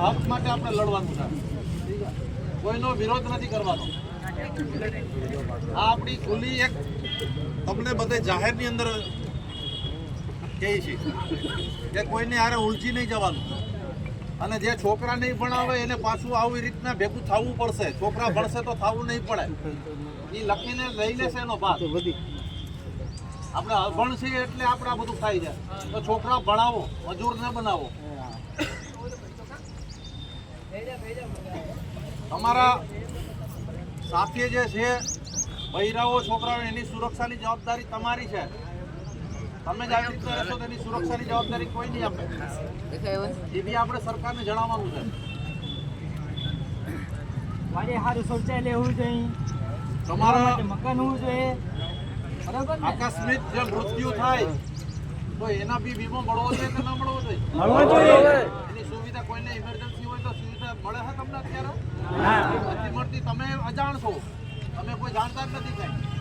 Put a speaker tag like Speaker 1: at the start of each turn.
Speaker 1: હક માટે આપણે લડવાનું છે, કોઈનો વિરોધ નથી કરવાનો. આ આપણી ખુલ્લી એક તમને બધે જાહેરની અંદર કહે છે કે કોઈને હારે ઉલઝી નહીં જવાનું, અને જે છોકરા નહીં ભણાવે એને પાછું આવી રીતના ભેગું થવું પડશે. છોકરા ભણશે તો થવું નહીં પડે, એ લખીને લઈ લેશે એનો ભાગ. આપણે અભણ છીએ એટલે આપણે આ બધું થાય છે. તો છોકરા ભણાવો, મજૂર ન બનાવો. તમારા સાથે જે છે બૈરાઓ છોકરાઓ, એની સુરક્ષાની જવાબદારી તમારી છે. તમે જ આવી રીતે રહેશો તો એની સુરક્ષાની જવાબદારી કોઈ નહીં આપે. એ બી આપણે સરકારને જણાવવાનું છે.
Speaker 2: સારું શૌચાલય હોવું જોઈએ,
Speaker 1: તમારા
Speaker 2: મકાન હોવું જોઈએ.
Speaker 1: આકસ્મિક જે મૃત્યુ થાય તો એના બી વીમો મળવો જોઈએ કે ના મળવો જોઈએ? એની સુવિધા કોઈને ઇમરજન્સી હોય તો સુવિધા મળે છે તમને અત્યારે? નથી મળતી. તમે અજાણ છો, તમે કોઈ જાણતા જ નથી કાંઈ.